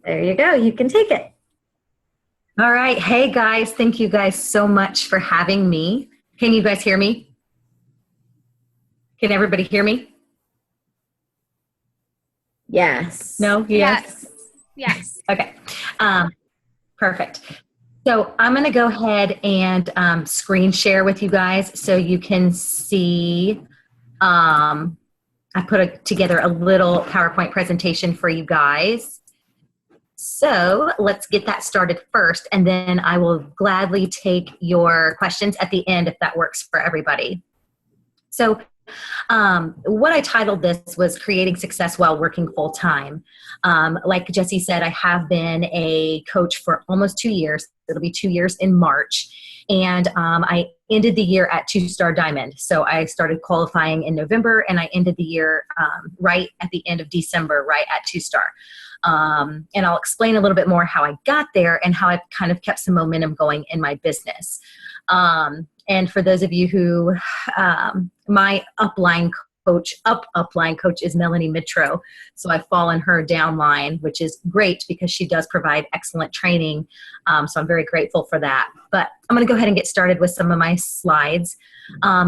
There you go. You can take it. All right. Hey, guys. Thank you guys so much for having me. Can you guys hear me? Can everybody hear me? Yes. No? Yes. Yes. Okay. Perfect. So I'm going to go ahead and screen share with you guys so you can see. I put together a little PowerPoint presentation for you guys. So let's get that started first, and then I will gladly take your questions at the end if that works for everybody. So what I titled this was Creating Success While Working Full-Time. Like Jesse said, I have been a coach for almost 2 years. It'll be 2 years in March. And I ended the year at 2-star diamond. So I started qualifying in November, and I ended the year right at the end of December, right at 2-star. And I'll explain a little bit more how I got there and how I've kind of kept some momentum going in my business. And for those of you who, my upline coach is Melanie Mitro. So I fall in her downline, which is great because she does provide excellent training. So I'm very grateful for that. But I'm going to go ahead and get started with some of my slides.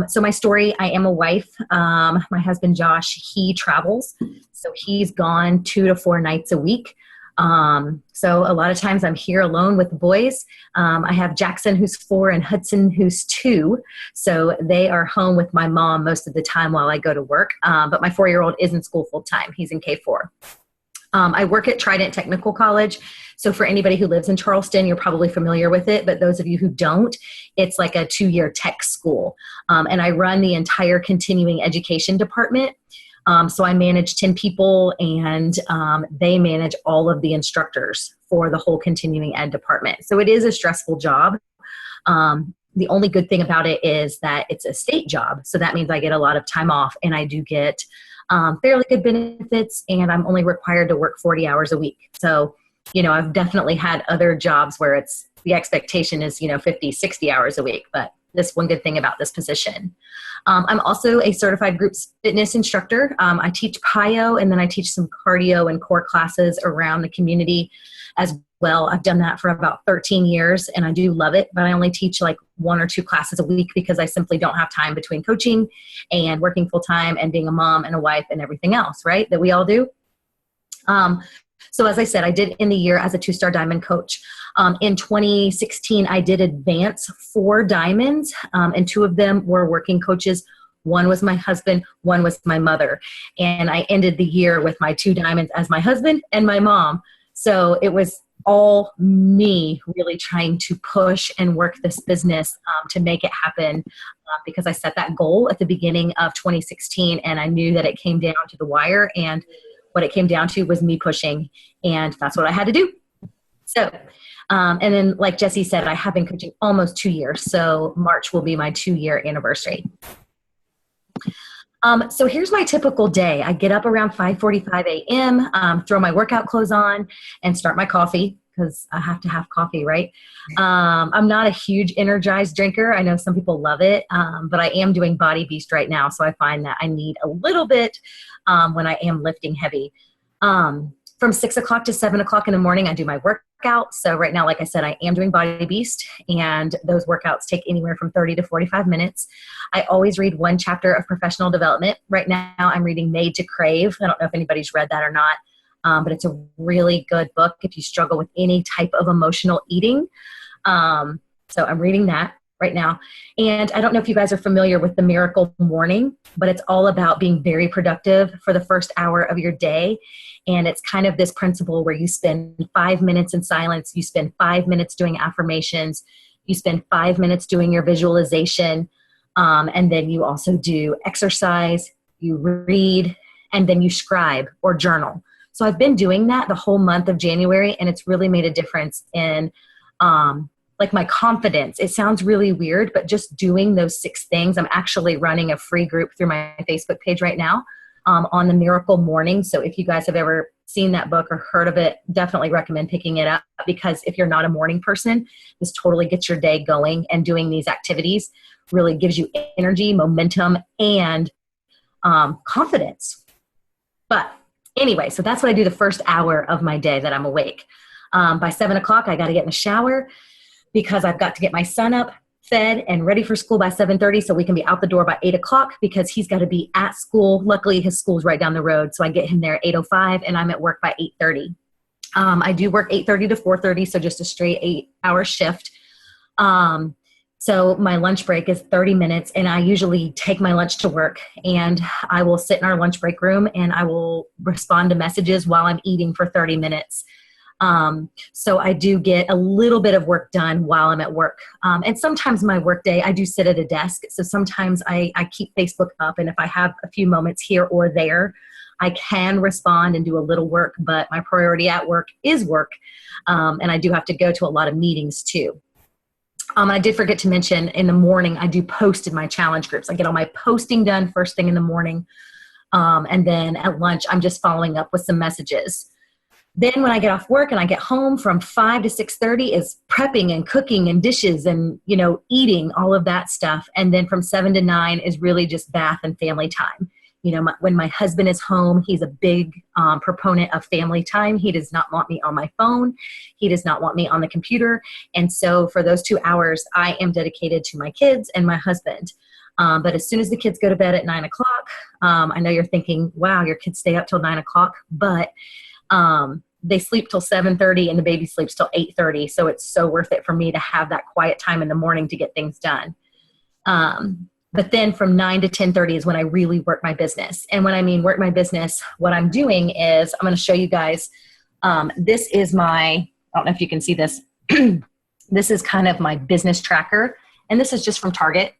So my story, I am a wife. My husband, Josh, he travels. So he's gone 2 to 4 nights a week. So a lot of times I'm here alone with the boys. I have Jackson, who's 4, and Hudson, who's 2. So they are home with my mom most of the time while I go to work. But my 4-year-old is in school full time. He's in K4. I work at Trident Technical College. So for anybody who lives in Charleston, you're probably familiar with it. But those of you who don't, it's like a 2-year tech school. And I run the entire continuing education department. So I manage 10 people, and they manage all of the instructors for the whole continuing ed department. So it is a stressful job. The only good thing about it is that it's a state job. So that means I get a lot of time off, and I do get fairly good benefits, and I'm only required to work 40 hours a week. So, I've definitely had other jobs where the expectation is, 50, 60 hours a week, but this one good thing about this position. I'm also a certified group fitness instructor. I teach PIO, and then I teach some cardio and core classes around the community as well. I've done that for about 13 years, and I do love it, but I only teach like 1 or 2 classes a week because I simply don't have time between coaching and working full time and being a mom and a wife and everything else, right, that we all do. So as I said, I did end the year as a 2-star diamond coach. In 2016, I did advance 4 diamonds, and 2 of them were working coaches. 1 was my husband, 1 was my mother. And I ended the year with my 2 diamonds as my husband and my mom. So it was all me really trying to push and work this business to make it happen because I set that goal at the beginning of 2016, and I knew that it came down to the wire, and what it came down to was me pushing, and that's what I had to do. So, and then like Jesse said, I have been coaching almost 2 years. So March will be my 2-year anniversary. So here's my typical day. I get up around 5:45 a.m., throw my workout clothes on, and start my coffee because I have to have coffee, right? I'm not a huge energized drinker. I know some people love it, but I am doing Body Beast right now, so I find that I need a little bit when I am lifting heavy. From 6 o'clock to 7 o'clock in the morning, I do my workout. So right now, like I said, I am doing Body Beast, and those workouts take anywhere from 30 to 45 minutes. I always read 1 chapter of professional development. Right now, I'm reading Made to Crave. I don't know if anybody's read that or not, but it's a really good book if you struggle with any type of emotional eating. So I'm reading that right now. And I don't know if you guys are familiar with the Miracle Morning, but it's all about being very productive for the first hour of your day. And it's kind of this principle where you spend 5 minutes in silence, you spend 5 minutes doing affirmations, you spend 5 minutes doing your visualization, and then you also do exercise, you read, and then you scribe or journal. So I've been doing that the whole month of January, and it's really made a difference in like my confidence. It sounds really weird, but just doing those 6 things. I'm actually running a free group through my Facebook page right now on the Miracle Morning. So if you guys have ever seen that book or heard of it, definitely recommend picking it up, because if you're not a morning person, this totally gets your day going, and doing these activities really gives you energy, momentum, and confidence. But Anyway, so that's what I do the first hour of my day that I'm awake. By 7 o'clock, I got to get in the shower because I've got to get my son up, fed, and ready for school by 7:30 so we can be out the door by 8 o'clock because he's got to be at school. Luckily, his school's right down the road, so I get him there at 8:05, and I'm at work by 8:30. I do work 8:30 to 4:30, so just a straight 8-hour shift. So my lunch break is 30 minutes, and I usually take my lunch to work, and I will sit in our lunch break room, and I will respond to messages while I'm eating for 30 minutes. So I do get a little bit of work done while I'm at work. And sometimes my work day, I do sit at a desk. So sometimes I keep Facebook up, and if I have a few moments here or there, I can respond and do a little work, but my priority at work is work. And I do have to go to a lot of meetings too. I did forget to mention in the morning, I do post in my challenge groups. I get all my posting done first thing in the morning. And then at lunch, I'm just following up with some messages. Then when I get off work and I get home from 5 to 6:30 is prepping and cooking and dishes and, eating, all of that stuff. And then from 7 to 9 is really just bath and family time. When my husband is home, he's a big proponent of family time. He does not want me on my phone. He does not want me on the computer. And so for those 2 hours, I am dedicated to my kids and my husband. But as soon as the kids go to bed at 9 o'clock, I know you're thinking, wow, your kids stay up till 9 o'clock, but they sleep till 7:30 and the baby sleeps till 8:30. So it's so worth it for me to have that quiet time in the morning to get things done. But then from 9 to 10:30 is when I really work my business. And when I mean work my business, what I'm doing is I'm going to show you guys. This is I don't know if you can see this. This is kind of my business tracker. And this is just from Target.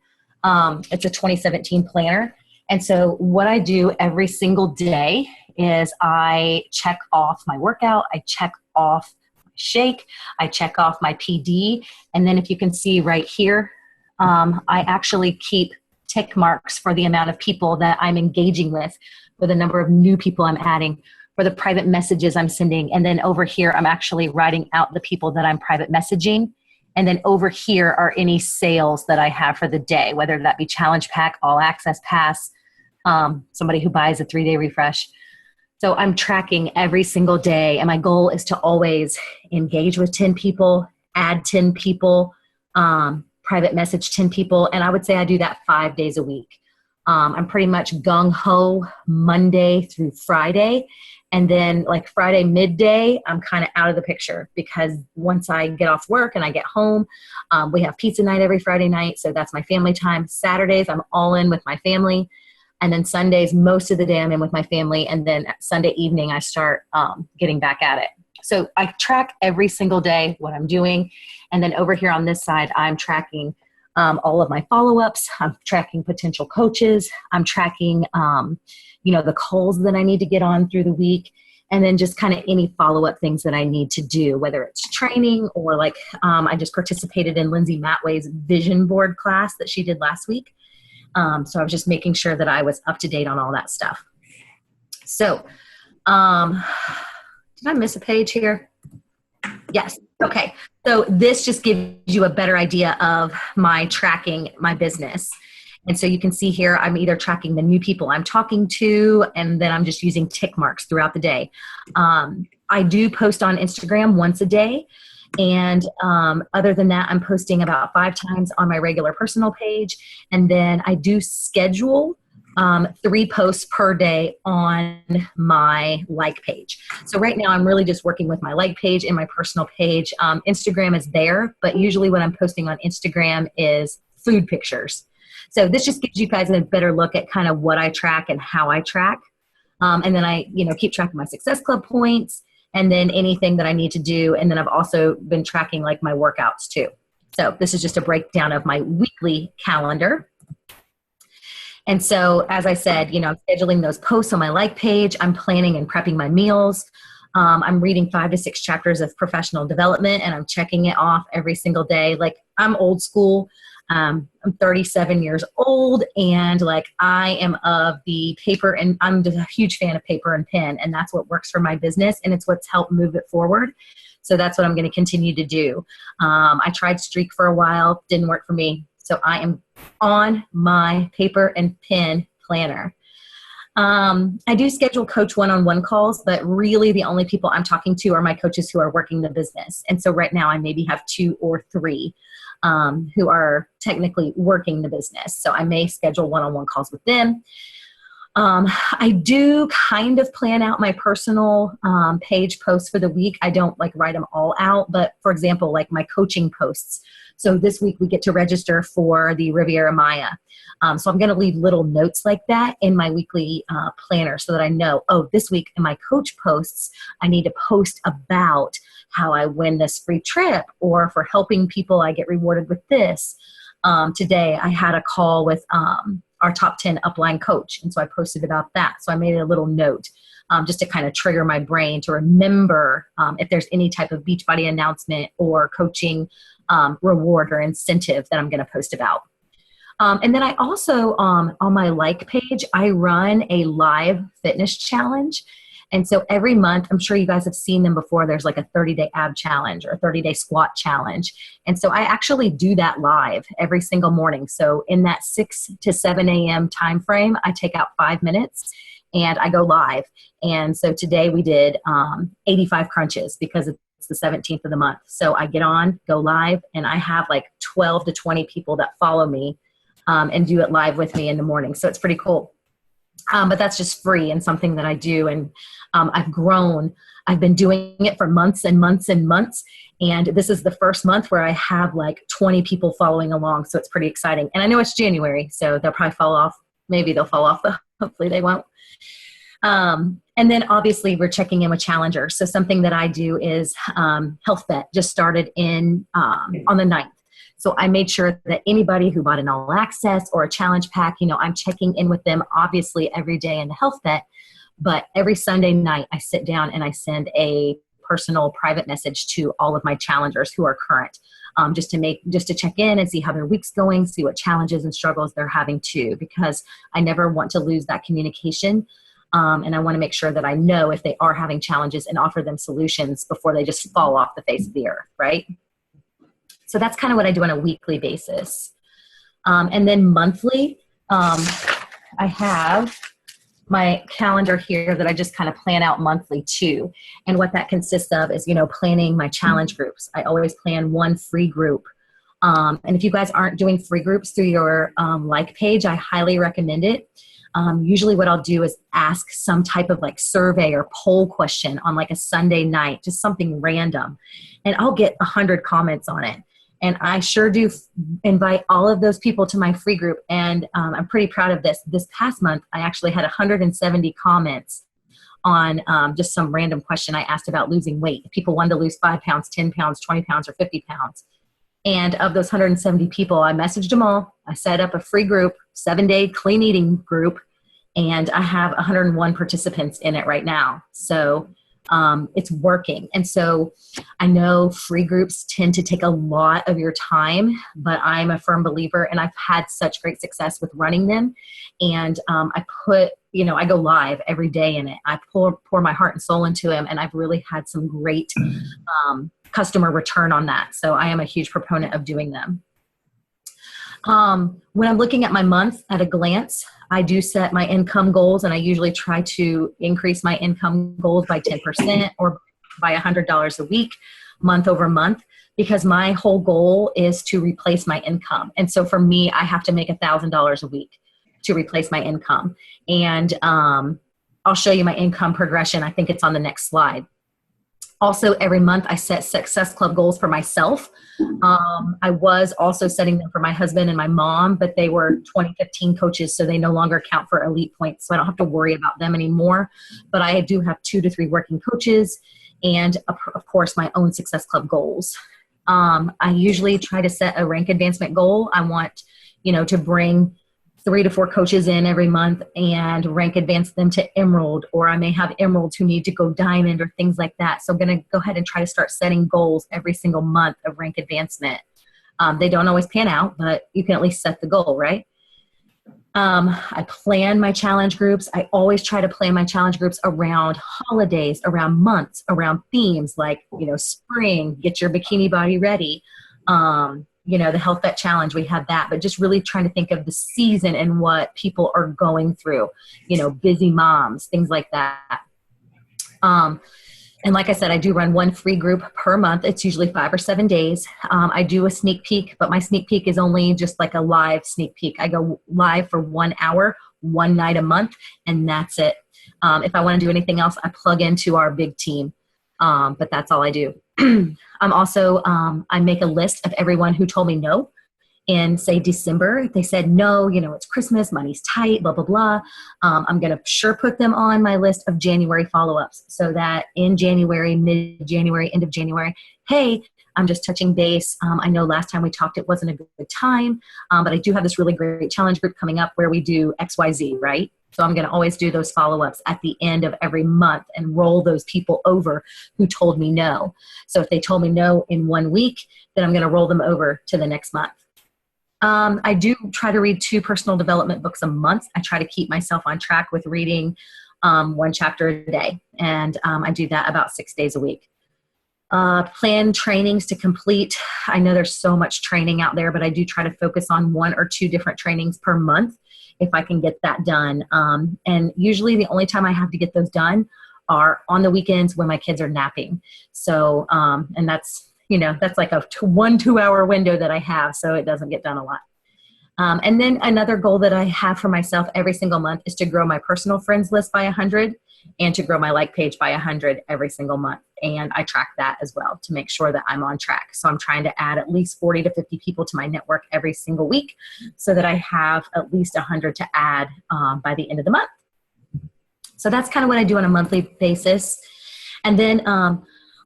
It's a 2017 planner. And so what I do every single day is I check off my workout. I check off my shake. I check off my PD. And then if you can see right here, I actually keep tick marks for the amount of people that I'm engaging with, for the number of new people I'm adding, for the private messages I'm sending. And then over here, I'm actually writing out the people that I'm private messaging. And then over here are any sales that I have for the day, whether that be Challenge Pack, All Access Pass, somebody who buys a 3-day refresh. So I'm tracking every single day. And my goal is to always engage with 10 people, add 10 people, private message 10 people. And I would say I do that 5 days a week. I'm pretty much gung-ho Monday through Friday. And then like Friday midday, I'm kind of out of the picture because once I get off work and I get home, we have pizza night every Friday night. So that's my family time. Saturdays, I'm all in with my family. And then Sundays, most of the day I'm in with my family. And then Sunday evening, I start getting back at it. So I track every single day what I'm doing. And then over here on this side, I'm tracking all of my follow-ups. I'm tracking potential coaches. I'm tracking, the calls that I need to get on through the week. And then just kind of any follow-up things that I need to do, whether it's training or like I just participated in Lindsay Matway's vision board class that she did last week. So I was just making sure that I was up to date on all that stuff. So did I miss a page here? Yes. Okay. So this just gives you a better idea of my tracking my business. And so you can see here, I'm either tracking the new people I'm talking to, and then I'm just using tick marks throughout the day. I do post on Instagram once a day. And other than that, I'm posting about 5 times on my regular personal page. And then I do schedule 3 posts per day on my like page. So right now I'm really just working with my like page and my personal page. Instagram is there, but usually what I'm posting on Instagram is food pictures. So this just gives you guys a better look at kind of what I track and how I track. And then I, keep track of my Success Club points and then anything that I need to do. And then I've also been tracking like my workouts too. So this is just a breakdown of my weekly calendar. And so, as I said, I'm scheduling those posts on my like page. I'm planning and prepping my meals. I'm reading 5 to 6 chapters of professional development, and I'm checking it off every single day. Like, I'm old school. I'm 37 years old, and I am of the paper, and I'm just a huge fan of paper and pen, and that's what works for my business, and it's what's helped move it forward. So that's what I'm going to continue to do. I tried Streak for a while, didn't work for me. So I am on my paper and pen planner. I do schedule coach one-on-one calls, but really the only people I'm talking to are my coaches who are working the business. And so right now I maybe have 2 or 3 who are technically working the business. So I may schedule one-on-one calls with them. I do kind of plan out my personal page posts for the week. I don't like write them all out, but for example, like my coaching posts. So this week we get to register for the Riviera Maya. So I'm going to leave little notes like that in my weekly planner so that I know, oh, this week in my coach posts, I need to post about how I win this free trip, or for helping people, I get rewarded with this. Today I had a call with our top 10 upline coach. And so I posted about that. So I made a little note just to kind of trigger my brain to remember if there's any type of Beachbody announcement or coaching reward or incentive that I'm going to post about. And then I also, on my like page, I run a live fitness challenge. And so every month, I'm sure you guys have seen them before, there's like a 30-day ab challenge or a 30-day squat challenge. And so I actually do that live every single morning. So in that 6 to 7 a.m. time frame, I take out 5 minutes and I go live. And so today we did 85 crunches because it's the 17th of the month. So I get on, go live, and I have like 12 to 20 people that follow me and do it live with me in the morning. So it's pretty cool. But that's just free and something that I do. And I've grown. I've been doing it for months and months and months. And this is the first month where I have like 20 people following along. So it's pretty exciting. And I know it's January, so they'll probably fall off. Maybe they'll fall off, but hopefully they won't. And then obviously we're checking in with challengers. So something that I do is Health Bet just started in on the 9th. So I made sure that anybody who bought an all access or a challenge pack, I'm checking in with them obviously every day in the Health Bet, but every Sunday night I sit down and I send a personal private message to all of my challengers who are current, just to check in and see how their week's going, see what challenges and struggles they're having too, because I never want to lose that communication. And I want to make sure that I know if they are having challenges and offer them solutions before they just fall off the face of the earth, right? So that's kind of what I do on a weekly basis. And then monthly, I have my calendar here that I just kind of plan out monthly too. And what that consists of is, planning my challenge groups. I always plan one free group. And if you guys aren't doing free groups through your like page, I highly recommend it. Usually what I'll do is ask some type of like survey or poll question on like a Sunday night, just something random. And I'll get 100 comments on it. And I sure do invite all of those people to my free group. And I'm pretty proud of this. This past month, I actually had 170 comments on just some random question I asked about losing weight. If people wanted to lose 5 pounds, 10 pounds, 20 pounds, or 50 pounds. And of those 170 people, I messaged them all. I set up a free group, 7-day clean eating group, and I have 101 participants in it right now. So it's working. And so I know free groups tend to take a lot of your time, but I'm a firm believer and I've had such great success with running them. And I go live every day in it. I pour my heart and soul into them, and I've really had some great customer return on that. So I am a huge proponent of doing them. When I'm looking at my month at a glance, I do set my income goals, and I usually try to increase my income goals by 10% or by $100 a week, month over month, because my whole goal is to replace my income. And so for me, I have to make $1,000 a week to replace my income. And I'll show you my income progression. I think it's on the next slide. Also, every month I set Success Club goals for myself. I was also setting them for my husband and my mom, but they were 2015 coaches, so they no longer count for elite points. So I don't have to worry about them anymore. But I do have 2 to 3 working coaches and, of course, my own Success Club goals. I usually try to set a rank advancement goal. I want, to bring 3 to 4 coaches in every month and rank advance them to Emerald, or I may have Emeralds who need to go Diamond or things like that. So I'm going to go ahead and try to start setting goals every single month of rank advancement. They don't always pan out, but you can at least set the goal, right? I plan my challenge groups. I always try to plan my challenge groups around holidays, around months, around themes like, spring, get your bikini body ready. the Health Vet Challenge, we have that, but just really trying to think of the season and what people are going through, busy moms, things like that. And like I said, I do run one free group per month. It's usually 5 or 7 days. I do a sneak peek, but my sneak peek is only just like a live sneak peek. I go live for 1 hour, one night a month, and that's it. If I want to do anything else, I plug into our big team. But that's all I do. I'm also, I make a list of everyone who told me no. In, say, December, they said, no, it's Christmas, money's tight, blah, blah, blah. I'm going to sure put them on my list of January follow-ups so that in January, mid-January, end of January, hey, I'm just touching base. I know last time we talked, it wasn't a good time, but I do have this really great challenge group coming up where we do XYZ, right? So I'm going to always do those follow-ups at the end of every month and roll those people over who told me no. So if they told me no in 1 week, then I'm going to roll them over to the next month. I do try to read 2 personal development books a month. I try to keep myself on track with reading 1 chapter a day, and I do that about 6 days a week. Plan trainings to complete. I know there's so much training out there, but I do try to focus on 1 or 2 different trainings per month if I can get that done. And usually the only time I have to get those done are on the weekends when my kids are napping. So, and that's like a 1-2 hour window that I have, so it doesn't get done a lot. And then another goal that I have for myself every single month is to grow my personal friends list by 100 and to grow my like page by 100 every single month. And I track that as well to make sure that I'm on track. So I'm trying to add at least 40 to 50 people to my network every single week so that I have at least 100 to add by the end of the month. So that's kind of what I do on a monthly basis. And then I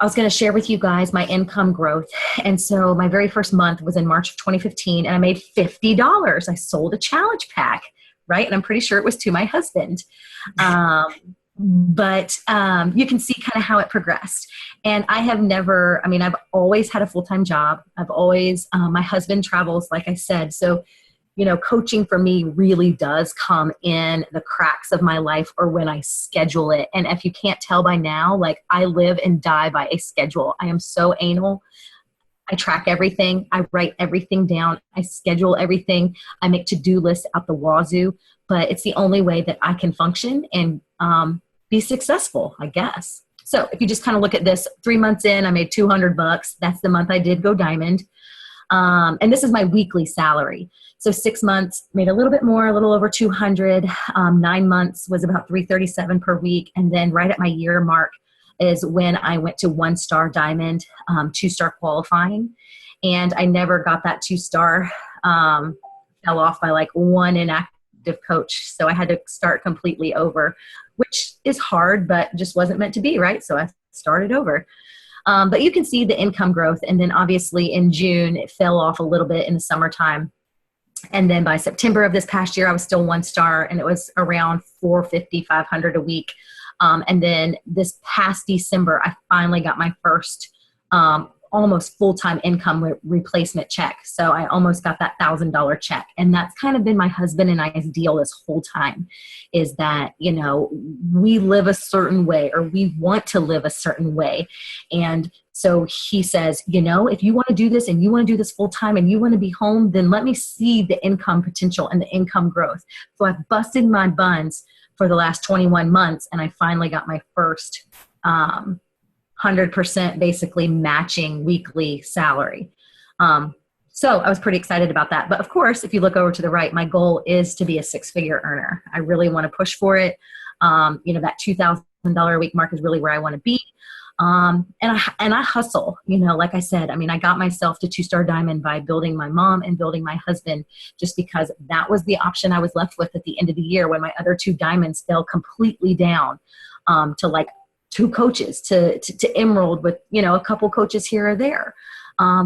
was going to share with you guys my income growth. And so my very first month was in March of 2015, and I made $50. I sold a challenge pack, right? And I'm pretty sure it was to my husband. But you can see kind of how it progressed. And I've always had a full-time job. I've always, my husband travels, like I said. So coaching for me really does come in the cracks of my life or when I schedule it. And if you can't tell by now, like I live and die by a schedule. I am so anal. I track everything. I write everything down. I schedule everything. I make to-do lists out the wazoo, but it's the only way that I can function and be successful, I guess. So if you just kind of look at this, 3 months in, I made $200. That's the month I did go diamond. And this is my weekly salary. So 6 months made a little bit more, a little over 200. 9 months was about 337 per week. And then right at my year mark is when I went to 1-star diamond, 2-star qualifying. And I never got that 2-star, fell off by like 1 inactive coach. So I had to start completely over, which is hard, but just wasn't meant to be, right? So I started over. But you can see the income growth. And then obviously in June, it fell off a little bit in the summertime. And then by September of this past year, I was still 1-star, and it was around 450, 500 a week. And then this past December, I finally got my first almost full-time income replacement check. So I almost got that $1,000 check. And that's kind of been my husband and I's deal this whole time, is that, we live a certain way, or we want to live a certain way. And so he says, if you want to do this and you want to do this full-time and you want to be home, then let me see the income potential and the income growth. So I've busted my buns for the last 21 months, and I finally got my first 100% basically matching weekly salary. So I was pretty excited about that. But of course, if you look over to the right, my goal is to be a 6-figure earner. I really want to push for it. That $2,000 a week mark is really where I want to be. And I hustle, like I said, I got myself to 2-star diamond by building my mom and building my husband, just because that was the option I was left with at the end of the year when my other 2 diamonds fell completely down, to like 2 coaches to Emerald with, a couple coaches here or there,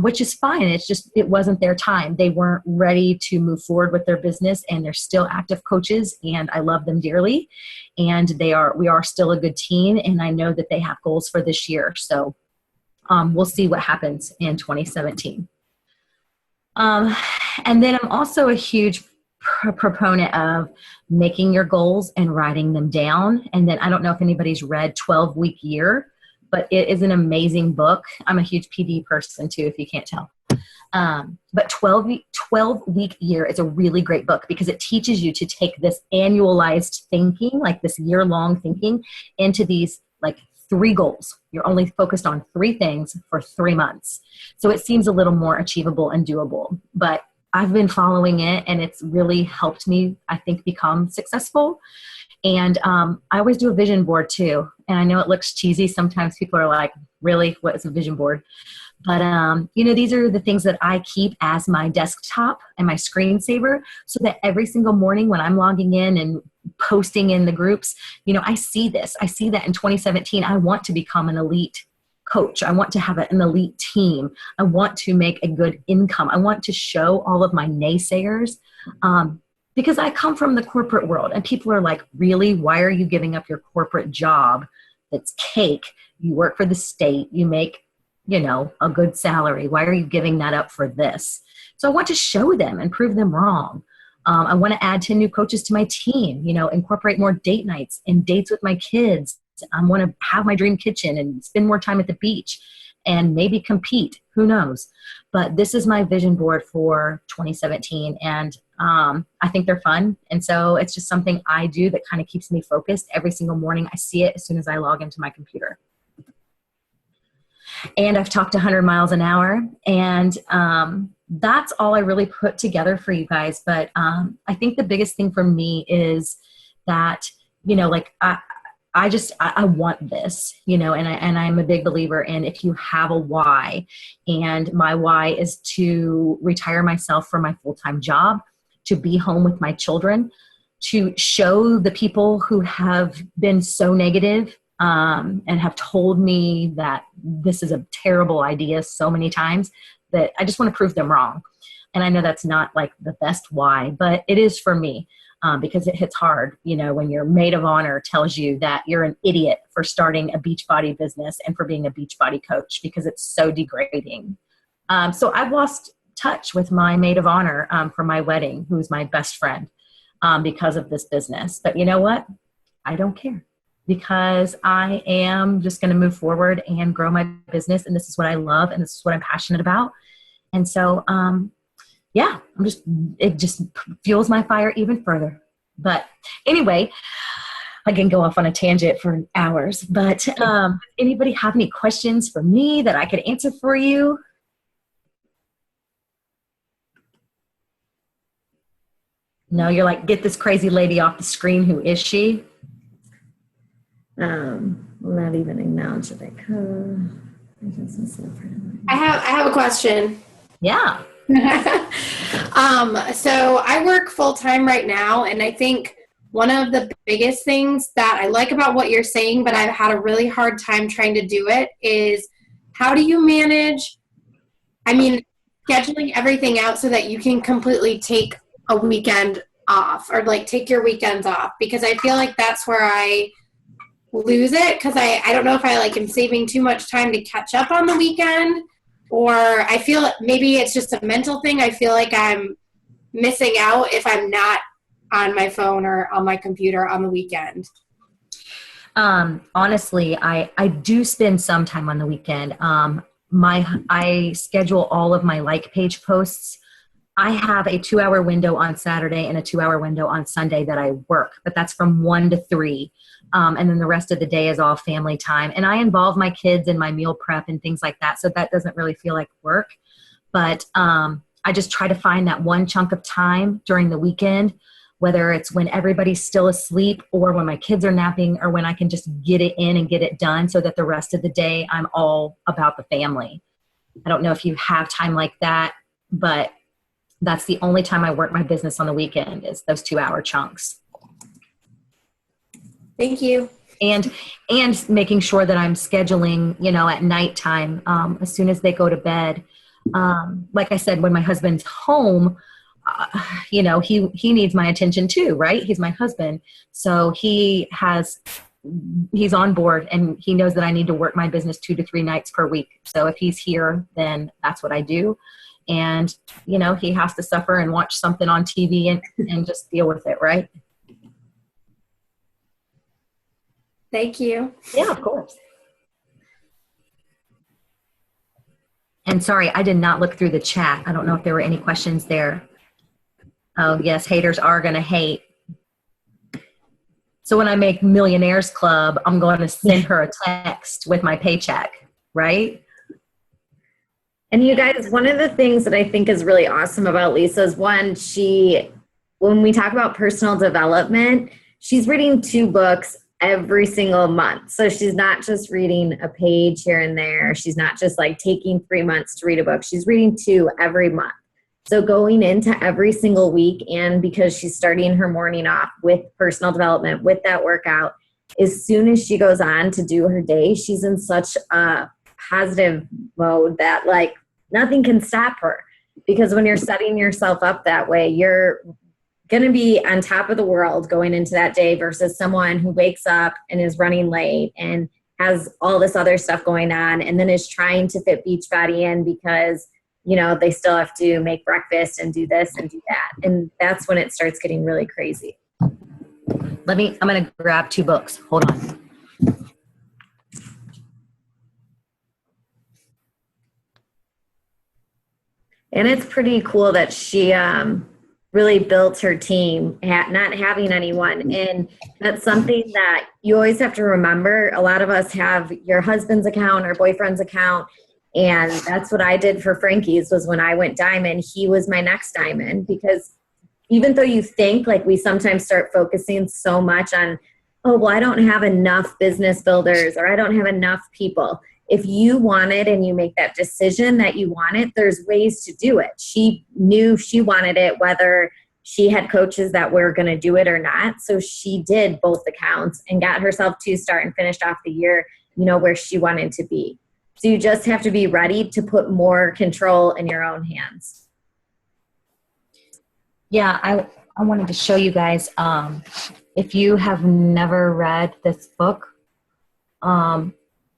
which is fine. It's just, it wasn't their time. They weren't ready to move forward with their business, and they're still active coaches, and I love them dearly. And we are still a good team, and I know that they have goals for this year. So we'll see what happens in 2017. And then I'm also a huge proponent of making your goals and writing them down. And then I don't know if anybody's read 12-Week Year, but it is an amazing book. I'm a huge PD person too, if you can't tell. But 12-week year is a really great book because it teaches you to take this annualized thinking, like this year-long thinking, into these like 3 goals. You're only focused on 3 things for 3 months. So it seems a little more achievable and doable. But I've been following it, and it's really helped me, I think, become successful. And I always do a vision board too. And I know it looks cheesy. Sometimes people are like, really, what is a vision board? But, these are the things that I keep as my desktop and my screensaver so that every single morning when I'm logging in and posting in the groups, I see this. I see that in 2017, I want to become an elite coach. I want to have an elite team. I want to make a good income. I want to show all of my naysayers because I come from the corporate world and people are like, really? Why are you giving up your corporate job? That's cake. You work for the state. You make a good salary. Why are you giving that up for this? So I want to show them and prove them wrong. I want to add 10 new coaches to my team, incorporate more date nights and dates with my kids. I want to have my dream kitchen and spend more time at the beach and maybe compete. Who knows? But this is my vision board for 2017. And I think they're fun. And so it's just something I do that kind of keeps me focused every single morning. I see it as soon as I log into my computer. And I've talked 100 miles an hour, and that's all I really put together for you guys. But I think the biggest thing for me is that, I want this, and I'm a big believer in if you have a why, and my why is to retire myself from my full-time job, to be home with my children, to show the people who have been so negative and have told me that this is a terrible idea so many times that I just want to prove them wrong. And I know that's not like the best why, but it is for me because it hits hard, when your maid of honor tells you that you're an idiot for starting a Beachbody business and for being a Beachbody coach because it's so degrading. So I've lost touch with my maid of honor for my wedding, who's my best friend because of this business. But you know what? I don't care. Because I am just going to move forward and grow my business. And this is what I love. And this is what I'm passionate about. And so, it just fuels my fire even further. But anyway, I can go off on a tangent for hours. But anybody have any questions for me that I could answer for you? No, you're like, get this crazy lady off the screen. Who is she? Not even acknowledge that I could. I have a question. Yeah. So I work full time right now, and I think one of the biggest things that I like about what you're saying, but I've had a really hard time trying to do it, is how do you manage, scheduling everything out so that you can completely take a weekend off or like take your weekends off? Because I feel like that's where I lose it, because I don't know if I am saving too much time to catch up on the weekend, or I feel maybe it's just a mental thing. I feel like I'm missing out if I'm not on my phone or on my computer on the weekend. Honestly, I do spend some time on the weekend. I schedule all of my like page posts. I have a 2-hour window on Saturday and a 2-hour window on Sunday that I work, but that's from 1 to 3. And then the rest of the day is all family time. And I involve my kids in my meal prep and things like that. So that doesn't really feel like work. But I just try to find that one chunk of time during the weekend, whether it's when everybody's still asleep or when my kids are napping or when I can just get it in and get it done so that the rest of the day I'm all about the family. I don't know if you have time like that, but that's the only time I work my business on the weekend is those 2-hour chunks. Thank you. And making sure that I'm scheduling, at nighttime, as soon as they go to bed. Like I said, when my husband's home, he needs my attention too, right? He's my husband. So he's on board and he knows that I need to work my business 2 to 3 nights per week. So if he's here, then that's what I do. And, he has to suffer and watch something on TV and just deal with it, right? Thank you. Yeah, of course. And sorry, I did not look through the chat. I don't know if there were any questions there. Oh, yes, haters are going to hate. So when I make Millionaires Club, I'm going to send her a text with my paycheck, right? And you guys, one of the things that I think is really awesome about Lisa is one, when we talk about personal development, she's reading 2 books every single month. So she's not just reading a page here and there. She's not just like taking 3 months to read a book. She's reading 2 every month. So going into every single week, and because she's starting her morning off with personal development, with that workout, as soon as she goes on to do her day, she's in such a positive mode that like nothing can stop her. Because when you're setting yourself up that way, you're going to be on top of the world going into that day versus someone who wakes up and is running late and has all this other stuff going on and then is trying to fit Beachbody in because, you know, they still have to make breakfast and do this and do that. And that's when it starts getting really crazy. I'm going to grab 2 books. Hold on. And it's pretty cool that she really built her team, not having anyone. And that's something that you always have to remember. A lot of us have your husband's account or boyfriend's account. And that's what I did for Frankie's was when I went diamond, he was my next diamond. Because even though you think, like we sometimes start focusing so much on, oh, well, I don't have enough business builders or I don't have enough people. If you want it and you make that decision that you want it, there's ways to do it. She knew she wanted it, whether she had coaches that were going to do it or not. So she did both accounts and got herself to start and finished off the year, you know, where she wanted to be. So you just have to be ready to put more control in your own hands. Yeah, I wanted to show you guys, if you have never read this book,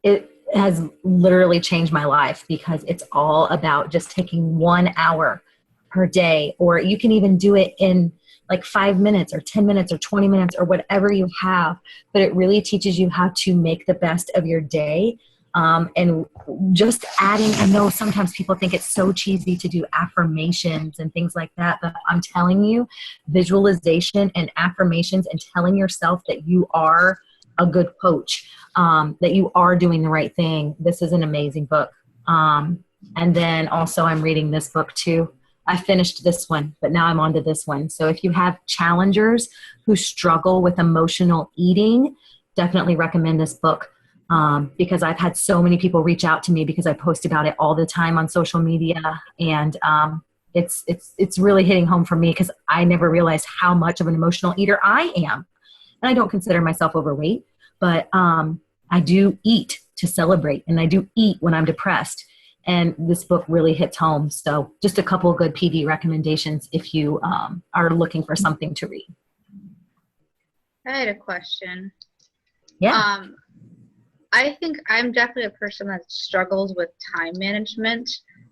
it has literally changed my life because it's all about just taking 1 hour per day, or you can even do it in like 5 minutes or 10 minutes or 20 minutes or whatever you have, but it really teaches you how to make the best of your day. And just adding, I know sometimes people think it's so cheesy to do affirmations and things like that, but I'm telling you, visualization and affirmations and telling yourself that you are a good coach, that you are doing the right thing. This is an amazing book. And then also I'm reading this book too. I finished this one, but now I'm on to this one. So if you have challengers who struggle with emotional eating, definitely recommend this book. Because I've had so many people reach out to me because I post about it all the time on social media. And it's really hitting home for me because I never realized how much of an emotional eater I am. And I don't consider myself overweight, but I do eat to celebrate, and I do eat when I'm depressed. And this book really hits home. So just a couple of good PD recommendations if you are looking for something to read. I had a question. Yeah. I think I'm definitely a person that struggles with time management.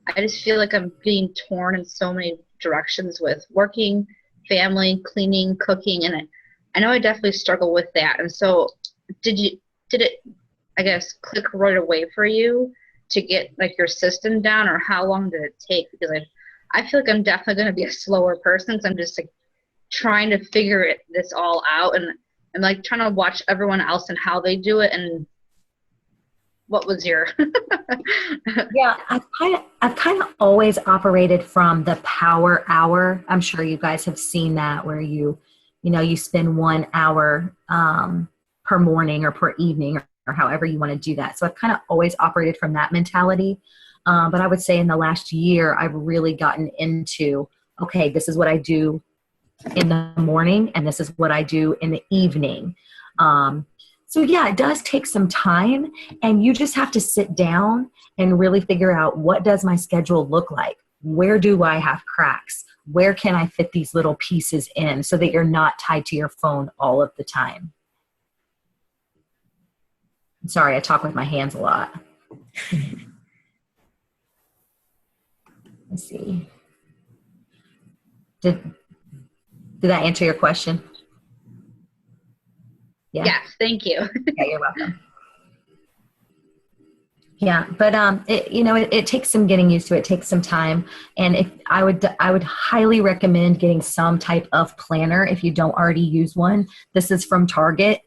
I just feel like I'm being torn in so many directions with working, family, cleaning, cooking, and I know I definitely struggle with that. And so did it, I guess, click right away for you to get like your system down, or how long did it take? Because I feel like I'm definitely going to be a slower person because I'm just like trying to figure this all out, and I'm like trying to watch everyone else and how they do it. And what was your Yeah, I've kind of always operated from the power hour. I'm sure you guys have seen that, where you spend 1 hour per morning or per evening, or however you want to do that. So I've kind of always operated from that mentality. But I would say in the last year, I've really gotten into, okay, this is what I do in the morning and this is what I do in the evening. So yeah, it does take some time, and you just have to sit down and really figure out, what does my schedule look like? Where do I have cracks? Where can I fit these little pieces in so that you're not tied to your phone all of the time? Sorry, I talk with my hands a lot. Let's see. Did that answer your question? Yeah. Yes, thank you. Yeah, you're welcome. Yeah, but it takes some getting used to. It takes some time, and if I would highly recommend getting some type of planner if you don't already use one. This is from Target.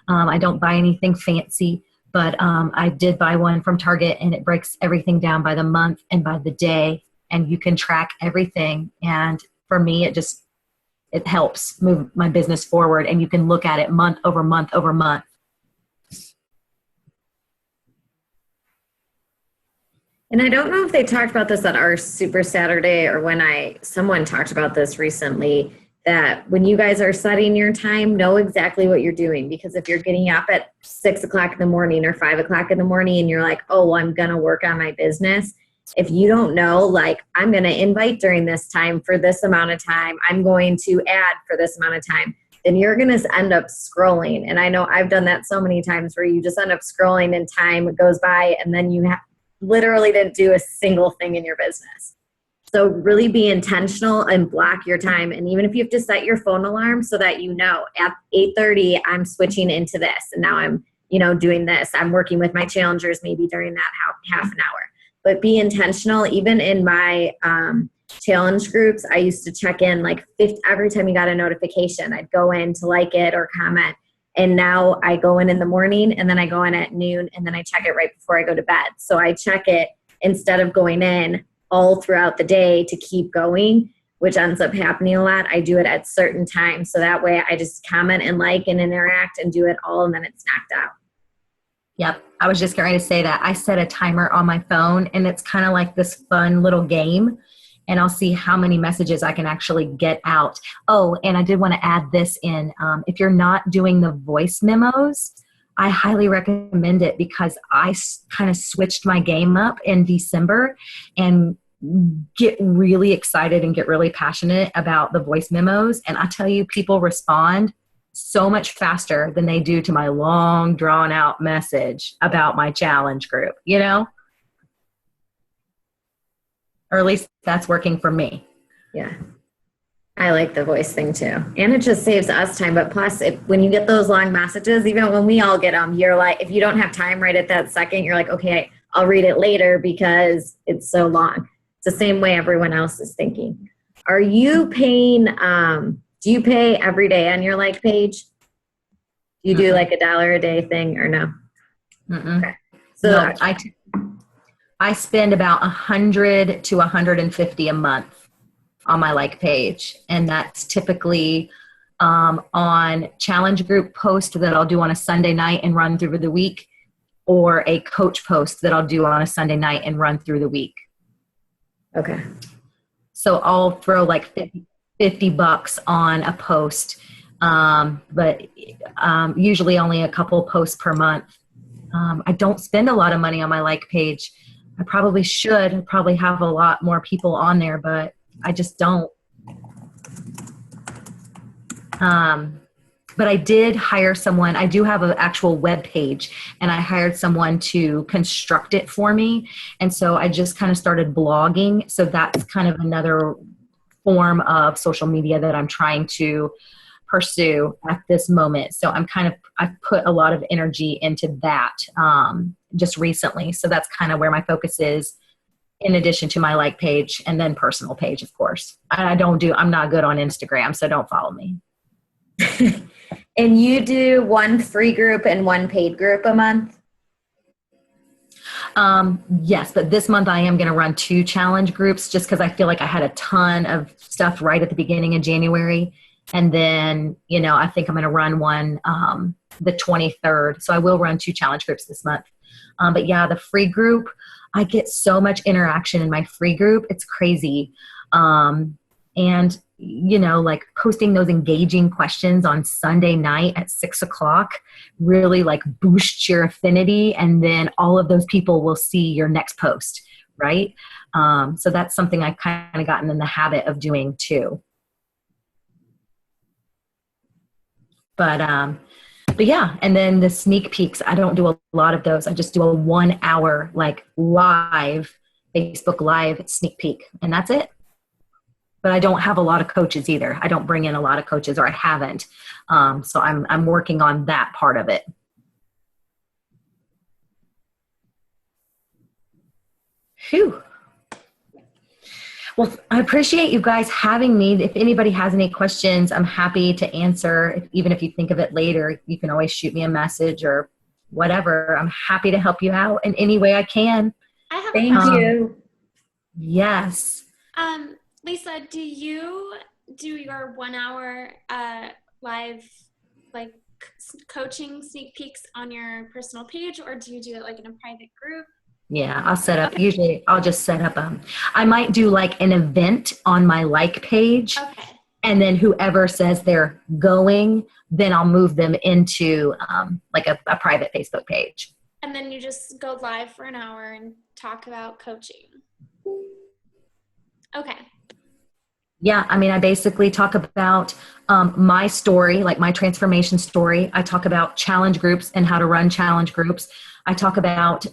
I don't buy anything fancy, but I did buy one from Target, and it breaks everything down by the month and by the day, and you can track everything. And for me, it helps move my business forward, and you can look at it month over month over month. And I don't know if they talked about this at our Super Saturday or when someone talked about this recently, that when you guys are setting your time, know exactly what you're doing. Because if you're getting up at 6 o'clock in the morning or 5 o'clock in the morning and you're like, oh, well, I'm going to work on my business. If you don't know, like, I'm going to invite during this time for this amount of time, I'm going to add for this amount of time, then you're going to end up scrolling. And I know I've done that so many times where you just end up scrolling and time goes by and then you literally didn't do a single thing in your business. So really be intentional and block your time. And even if you have to set your phone alarm so that you know at 8:30, I'm switching into this. And now I'm, doing this. I'm working with my challengers maybe during that half an hour. But be intentional. Even in my challenge groups, I used to check in like every time you got a notification, I'd go in to like it or comment. And now I go in the morning and then I go in at noon and then I check it right before I go to bed. So I check it instead of going in all throughout the day to keep going, which ends up happening a lot. I do it at certain times. So that way I just comment and like and interact and do it all and then it's knocked out. Yep. I was just going to say that. I set a timer on my phone and it's kind of like this fun little game. And I'll see how many messages I can actually get out. Oh, and I did want to add this in. If you're not doing the voice memos, I highly recommend it because I kind of switched my game up in December and get really excited and get really passionate about the voice memos. And I tell you, people respond so much faster than they do to my long, drawn out message about my challenge group, Or at least that's working for me. Yeah. I like the voice thing too. And it just saves us time. But plus, when you get those long messages, even when we all get them, you're like, if you don't have time right at that second, you're like, okay, I'll read it later because it's so long. It's the same way everyone else is thinking. Are you paying, do you pay every day on your like page? Do you do like $1 a day thing or no? Okay. So no, I spend about 100 to 150 a month on my like page. And that's typically on challenge group post that I'll do on a Sunday night and run through the week, or a coach post that I'll do on a Sunday night and run through the week. Okay. So I'll throw like $50 on a post, but usually only a couple posts per month. I don't spend a lot of money on my like page. I probably should. I probably have a lot more people on there, but I just don't. But I did hire someone. I do have an actual web page, and I hired someone to construct it for me. And so I just kind of started blogging. So that's kind of another form of social media that I'm trying to pursue at this moment. So I've put a lot of energy into that just recently. So that's kind of where my focus is, in addition to my like page and then personal page, of course. I'm not good on Instagram, so don't follow me. And you do one free group and one paid group a month? Yes, but this month I am going to run 2 challenge groups just because I feel like I had a ton of stuff right at the beginning of January. And then, I think I'm going to run one the 23rd. So I will run 2 challenge groups this month. But yeah, the free group, I get so much interaction in my free group. It's crazy. And, like posting those engaging questions on Sunday night at 6 o'clock really like boosts your affinity. And then all of those people will see your next post, right? So that's something I've kind of gotten in the habit of doing too. But yeah, and then the sneak peeks, I don't do a lot of those. I just do a 1 hour like live Facebook Live sneak peek, and that's it. But I don't have a lot of coaches either. I don't bring in a lot of coaches, or I haven't. So I'm working on that part of it. Phew. Well, I appreciate you guys having me. If anybody has any questions, I'm happy to answer. Even if you think of it later, you can always shoot me a message or whatever. I'm happy to help you out in any way I can. I have Thank a question. you. Yes. Lisa, do you do your 1 hour live like coaching sneak peeks on your personal page, or do you do it like in a private group? Yeah, I'll set up. Usually I'll just set up, I might do like an event on my like page. Okay. And then whoever says they're going, then I'll move them into like a private Facebook page. And then you just go live for an hour and talk about coaching. Okay. Yeah, I mean, I basically talk about my story, like my transformation story. I talk about challenge groups and how to run challenge groups. I talk about,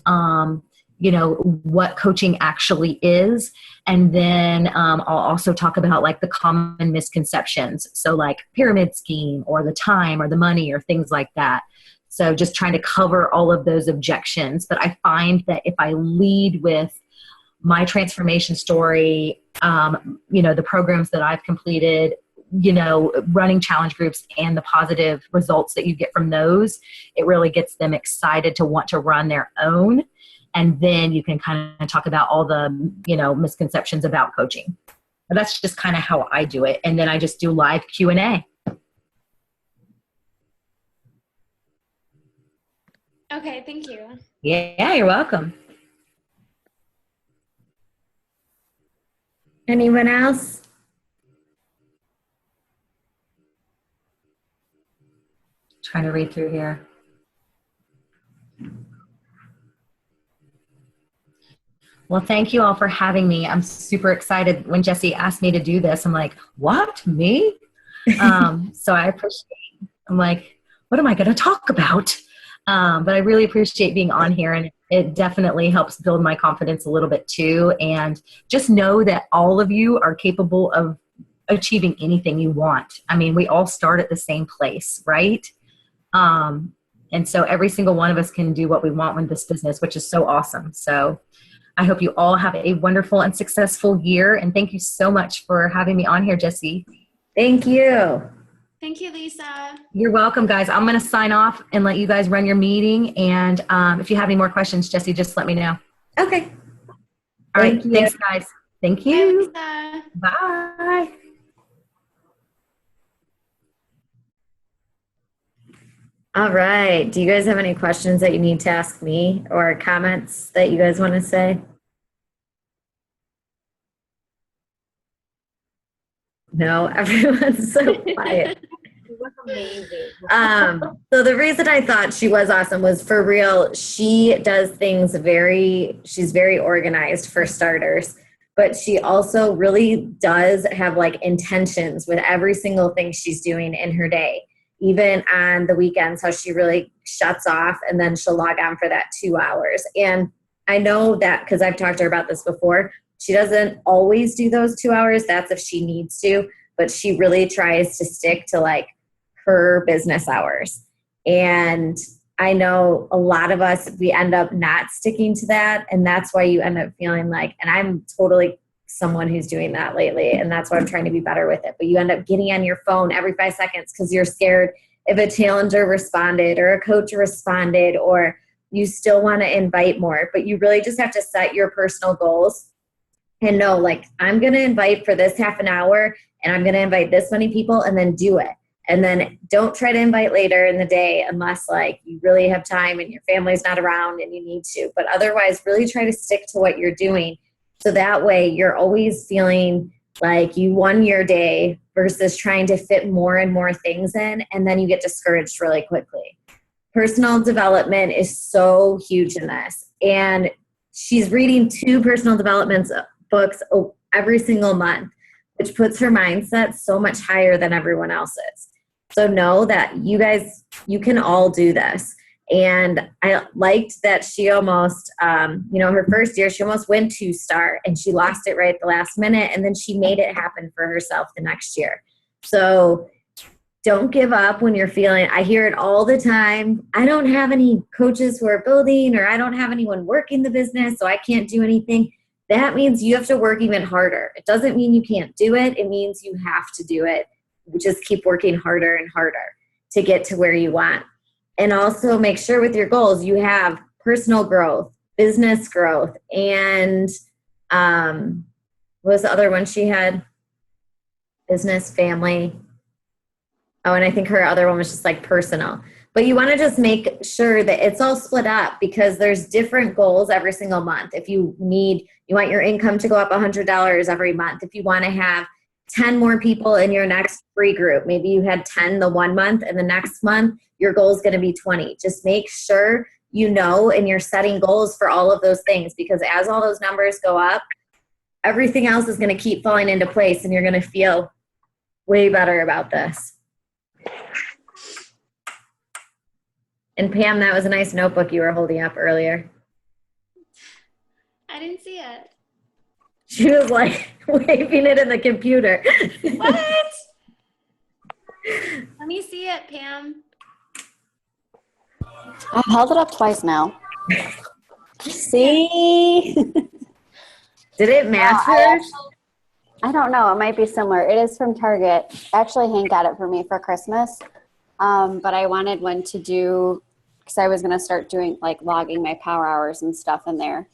what coaching actually is. And then I'll also talk about like the common misconceptions. So like pyramid scheme or the time or the money or things like that. So just trying to cover all of those objections. But I find that if I lead with my transformation story, the programs that I've completed, running challenge groups and the positive results that you get from those, it really gets them excited to want to run their own. And then you can kind of talk about all the, misconceptions about coaching. But that's just kind of how I do it. And then I just do live Q&A. Okay, thank you. Yeah, you're welcome. Anyone else? Trying to read through here. Well, thank you all for having me. I'm super excited. When Jesse asked me to do this, I'm like, what, me? So I appreciate, I'm like, what am I going to talk about? But I really appreciate being on here, and it definitely helps build my confidence a little bit too. And just know that all of you are capable of achieving anything you want. I mean, we all start at the same place, right? And so every single one of us can do what we want with this business, which is so awesome. So I hope you all have a wonderful and successful year. And thank you so much for having me on here, Jesse. Thank you. Thank you, Lisa. You're welcome, guys. I'm going to sign off and let you guys run your meeting. And if you have any more questions, Jesse, just let me know. Okay. All right. Thank you. Thanks, guys. Thank Bye, you. Lisa. Bye. All right. Do you guys have any questions that you need to ask me or comments that you guys want to say? No, everyone's so quiet. It was amazing. So the reason I thought she was awesome was, for real, she does things she's very organized for starters, but she also really does have like intentions with every single thing she's doing in her day. Even on the weekends, how she really shuts off and then she'll log on for that 2 hours. And I know that because I've talked to her about this before, she doesn't always do those 2 hours. That's if she needs to, but she really tries to stick to like her business hours. And I know a lot of us, we end up not sticking to that. And that's why you end up feeling like, and I'm totally someone who's doing that lately, and that's why I'm trying to be better with it. But you end up getting on your phone every 5 seconds because you're scared if a challenger responded or a coach responded, or you still want to invite more. But you really just have to set your personal goals and know, like, I'm going to invite for this half an hour and I'm going to invite this many people, and then do it. And then don't try to invite later in the day unless like you really have time and your family's not around and you need to. But otherwise, really try to stick to what you're doing. So that way you're always feeling like you won your day versus trying to fit more and more things in. And then you get discouraged really quickly. Personal development is so huge in this. And she's reading 2 personal development books every single month, which puts her mindset so much higher than everyone else's. So know that you guys, you can all do this. And I liked that she almost, her first year, she almost went 2-star and she lost it right at the last minute. And then she made it happen for herself the next year. So don't give up when you're feeling, I hear it all the time, I don't have any coaches who are building, or I don't have anyone working the business, so I can't do anything. that means you have to work even harder. It doesn't mean you can't do it. It means you have to do it. Just keep working harder and harder to get to where you want. And also make sure with your goals, you have personal growth, business growth, and what was the other one she had? Business, family. Oh, and I think her other one was just like personal. But you want to just make sure that it's all split up because there's different goals every single month. If you want your income to go up $100 every month. If you want to have 10 more people in your next free group, maybe you had 10 the one month and the next month your goal is going to be 20. Just make sure you know and you're setting goals for all of those things, because as all those numbers go up, everything else is going to keep falling into place and you're going to feel way better about this. And Pam, that was a nice notebook you were holding up earlier. I didn't see it. She was like waving it in the computer. What? Let me see it, Pam. I've held it up twice now. See? Did it match I yours? I don't know. It might be similar. It is from Target. Actually, Hank got it for me for Christmas. But I wanted one to do, because I was going to start doing, like, logging my power hours and stuff in there.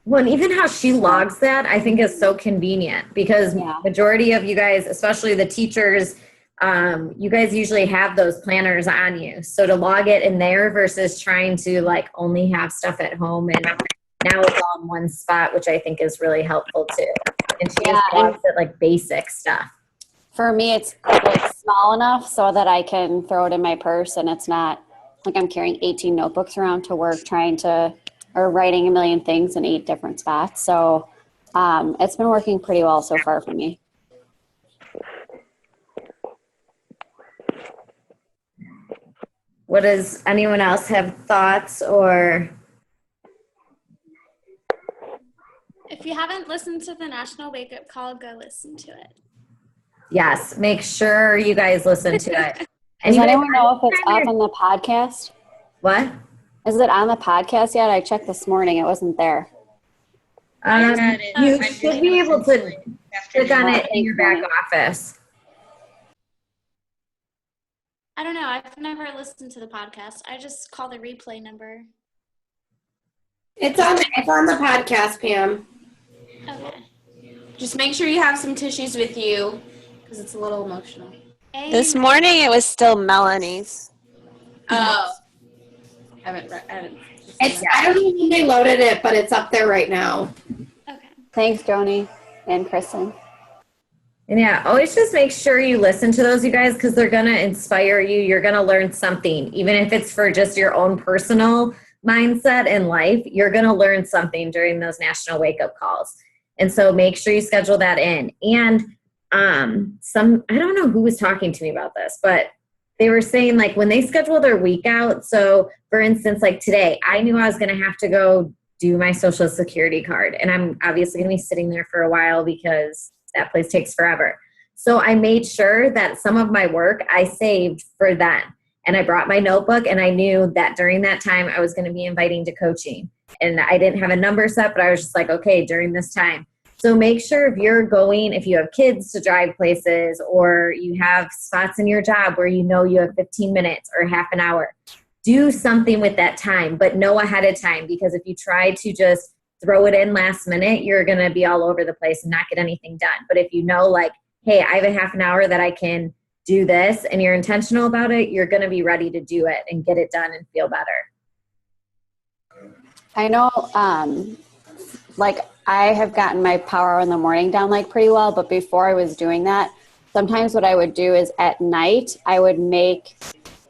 Well, and even how she logs that, I think is so convenient, because majority of you guys, especially the teachers, you guys usually have those planners on you. So to log it in there versus trying to like only have stuff at home, and now it's all in one spot, which I think is really helpful too. And she just logs it like basic stuff. For me, it's like small enough so that I can throw it in my purse, and it's not like I'm carrying 18 notebooks around to work or writing a million things in 8 different spots. So it's been working pretty well so far for me. What does anyone else have thoughts or? If you haven't listened to the National Wake Up Call, go listen to it. Yes, make sure you guys listen to it. Does anyone know if it's up on the podcast? What? Is it on the podcast yet? I checked this morning. It wasn't there. You should be able to click on it in your back office. I don't know. I've never listened to the podcast. I just call the replay number. It's on the podcast, Pam. Okay. Just make sure you have some tissues with you because it's a little emotional. This morning it was still Melanie's. Oh. I haven't read. I don't know when they loaded it, but it's up there right now. Okay. Thanks, Joni and Kristen. And yeah, always just make sure you listen to those, you guys, because they're going to inspire you. You're going to learn something, even if it's for just your own personal mindset in life. You're going to learn something during those national wake-up calls. And so make sure you schedule that in. And I don't know who was talking to me about this, but they were saying like when they schedule their week out. So for instance, like today, I knew I was going to have to go do my Social Security card. And I'm obviously going to be sitting there for a while because that place takes forever. So I made sure that some of my work I saved for then. And I brought my notebook, and I knew that during that time I was going to be inviting to coaching. And I didn't have a number set, but I was just like, okay, during this time. So make sure if you have kids to drive places, or you have spots in your job where you know you have 15 minutes or half an hour, do something with that time, but know ahead of time, because if you try to just throw it in last minute, you're going to be all over the place and not get anything done. But if you know, like, hey, I have a half an hour that I can do this, and you're intentional about it, you're going to be ready to do it and get it done and feel better. I know, like I have gotten my power hour in the morning down like pretty well, but before I was doing that, sometimes what I would do is at night, I would make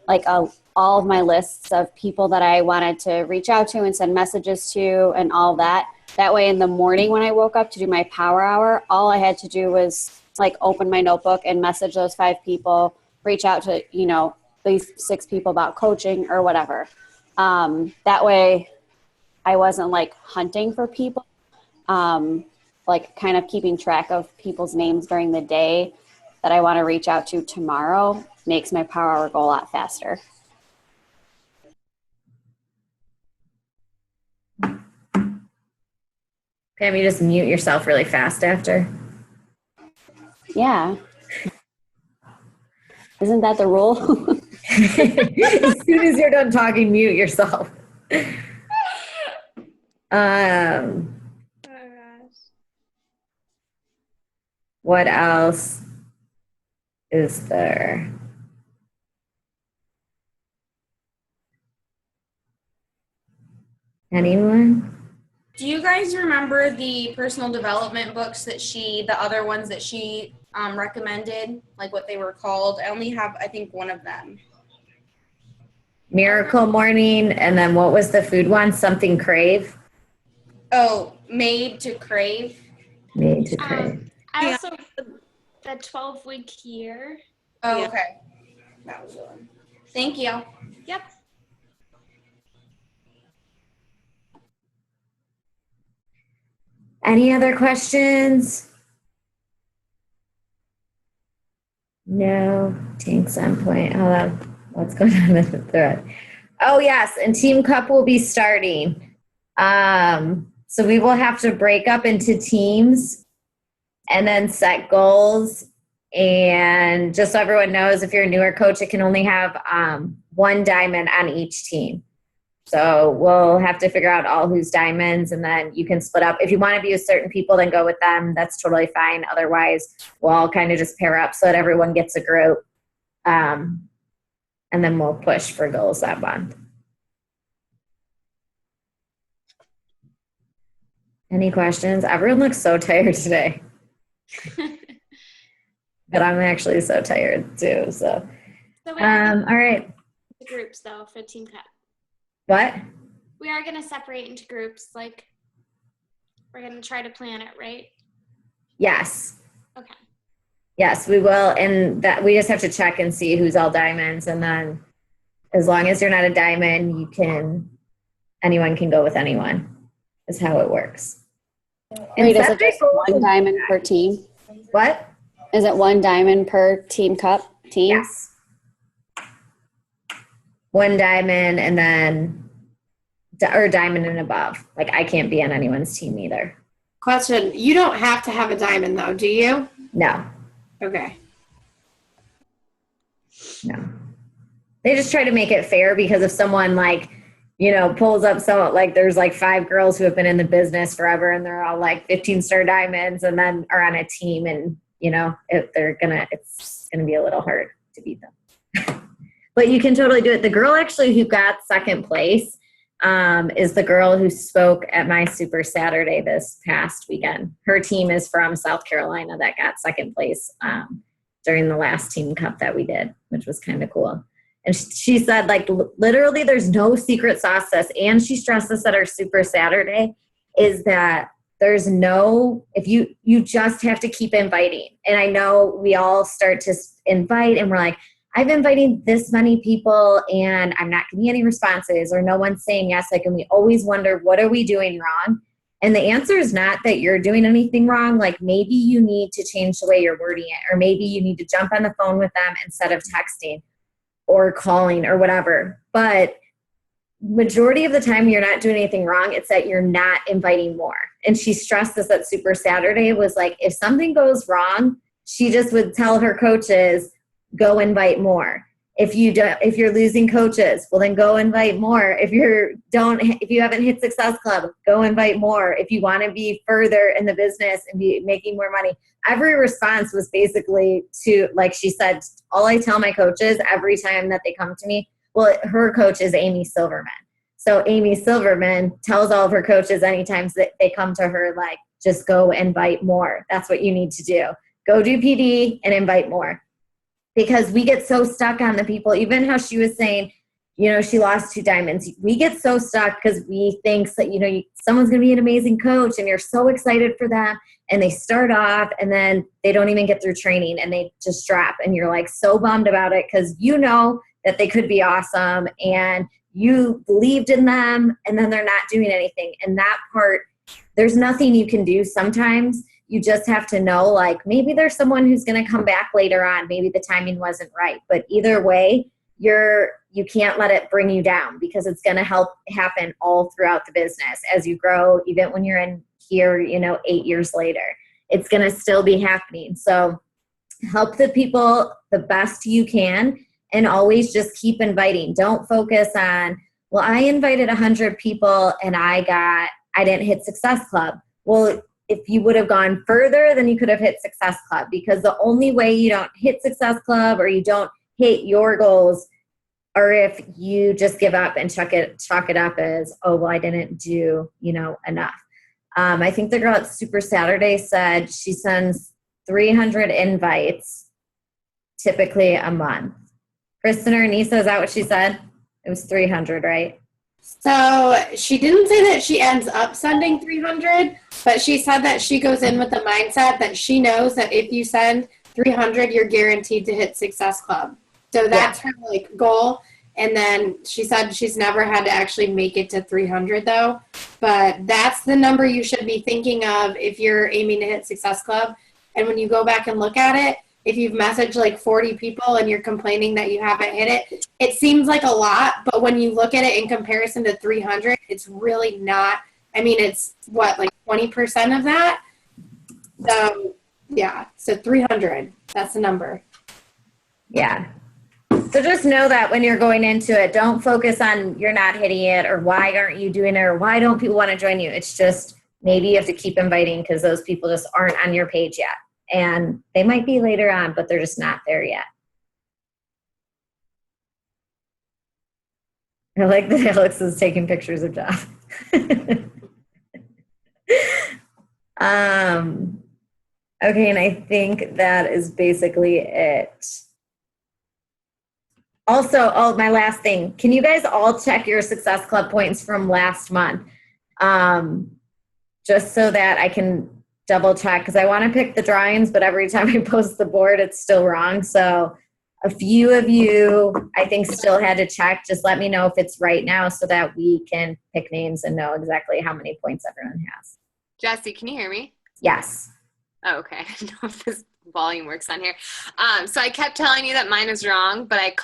like all of my lists of people that I wanted to reach out to and send messages to and all that. That way in the morning when I woke up to do my power hour, all I had to do was like open my notebook and message those 5 people, reach out to, these 6 people about coaching or whatever. That way I wasn't like hunting for people, like kind of keeping track of people's names during the day that I want to reach out to tomorrow makes my power hour go a lot faster. Pam, you just mute yourself really fast after. Yeah. Isn't that the rule? As soon as you're done talking, mute yourself. Oh gosh. What else is there? Anyone? Do you guys remember the personal development books that the other ones that she recommended, like what they were called? I only have, I think, one of them. Miracle Morning, and then what was the food one? Something Crave? Oh, Made to Crave. Made to Crave. I also the 12-week year. Oh, okay. That was the one. Thank you. Yep. Any other questions? No. Tank's on point. Hold on. What's going on with the thread? Oh, yes. And Team Cup will be starting. So we will have to break up into teams and then set goals. And just so everyone knows, if you're a newer coach, it can only have one diamond on each team. So we'll have to figure out all who's diamonds, and then you can split up. If you want to be with certain people, then go with them. That's totally fine. Otherwise, we'll all kind of just pair up so that everyone gets a group. And then we'll push for goals that month. Any questions? Everyone looks so tired today. But I'm actually so tired too. So, So we are all right. the groups though for Team Cup. What? We are gonna separate into groups. Like we're gonna try to plan it, right? Yes. Okay. Yes, we will. And that we just have to check and see who's all diamonds. And then as long as you're not a diamond, anyone can go with anyone is how it works. Wait, is it just one diamond per team? What? Is it one diamond per Team Cup team? Yes. One diamond and then, or diamond and above. Like I can't be on anyone's team either. Question. You don't have to have a diamond though, do you? No. Okay. No. They just try to make it fair because if someone pulls up there's 5 girls who have been in the business forever and they're all 15-star diamonds and then are on a team and, if it's gonna be a little hard to beat them. But you can totally do it. The girl actually who got second place is the girl who spoke at my Super Saturday this past weekend. Her team is from South Carolina that got second place during the last Team Cup that we did, which was kind of cool. And she said, literally there's no secret sauce to this. And she stressed this at our Super Saturday is that there's if you just have to keep inviting. And I know we all start to invite and we're like, I've invited this many people and I'm not getting any responses or no one's saying yes. And we always wonder, what are we doing wrong? And the answer is not that you're doing anything wrong. Maybe you need to change the way you're wording it, or maybe you need to jump on the phone with them instead of texting or calling or whatever. But majority of the time you're not doing anything wrong. It's that you're not inviting more. And she stressed this at Super Saturday was if something goes wrong, she just would tell her coaches, go invite more. If you're losing coaches, well then go invite more. If you haven't hit Success Club, go invite more. If you want to be further in the business and be making more money. Every response was basically to, like she said, all I tell my coaches every time that they come to me, well, her coach is Amy Silverman. So Amy Silverman tells all of her coaches anytime that they come to her, just go invite more. That's what you need to do. Go do PD and invite more. Because we get so stuck on the people, even how she was saying, she lost 2 diamonds. We get so stuck because we think that, someone's going to be an amazing coach and you're so excited for them. And they start off and then they don't even get through training and they just drop. And you're so bummed about it because that they could be awesome and you believed in them and then they're not doing anything. And that part, there's nothing you can do sometimes. You just have to know, maybe there's someone who's going to come back later on. Maybe the timing wasn't right. But either way, you can't let it bring you down because it's going to help happen all throughout the business as you grow, even when you're in here, 8 years later. It's going to still be happening. So help the people the best you can, and always just keep inviting. Don't focus on, well, I invited 100 people and I didn't hit Success Club. Well, if you would have gone further, then you could have hit Success Club, because the only way you don't hit Success Club or you don't hit your goals, or if you just give up and chalk it up as, oh, well, I didn't do, enough. I think the girl at Super Saturday said she sends 300 invites typically a month. Kristen or Anissa, is that what she said? It was 300, right? So she didn't say that she ends up sending 300, but she said that she goes in with the mindset that she knows that if you send 300, you're guaranteed to hit Success Club. So that's her goal. And then she said she's never had to actually make it to 300 though. But that's the number you should be thinking of if you're aiming to hit Success Club. And when you go back and look at it, if you've messaged 40 people and you're complaining that you haven't hit it, it seems like a lot, but when you look at it in comparison to 300, it's really not. I mean, it's 20% of that? So, yeah, so 300, that's the number. Yeah. So just know that when you're going into it, don't focus on you're not hitting it, or why aren't you doing it, or why don't people want to join you. It's just maybe you have to keep inviting because those people just aren't on your page yet. And they might be later on, but they're just not there yet. I like that Alex is taking pictures of Jeff. Okay, and I think that is basically it. Also, my last thing. Can you guys all check your Success Club points from last month? Just so that I can double check, because I want to pick the drawings, but every time I post the board, it's still wrong. So a few of you, I think, still had to check. Just let me know if it's right now so that we can pick names and know exactly how many points everyone has. Jesse, can you hear me? Yes. Oh, okay. I don't know if this volume works on here. So I kept telling you that mine was wrong, but I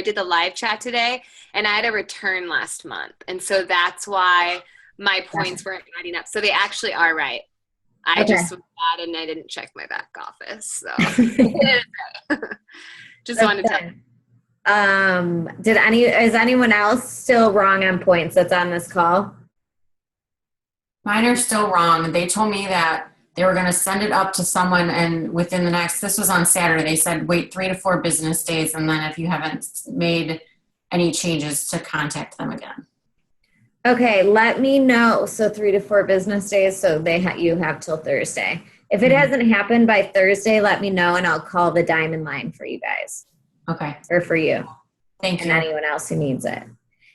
did the live chat today, and I had a return last month. And so that's why my points weren't adding up. So they actually are right. I just was bad and I didn't check my back office. So just wanted to tell you. Is anyone else still wrong on points that's on this call? Mine are still wrong. They told me that they were going to send it up to someone, and within this was on Saturday, they said wait 3 to 4 business days, and then if you haven't made any changes, to contact them again. Okay, let me know. So 3 to 4 business days. So you have till Thursday. If it hasn't happened by Thursday, let me know and I'll call the Diamond Line for you guys. Okay. Or for you. Thank you. And anyone else who needs it.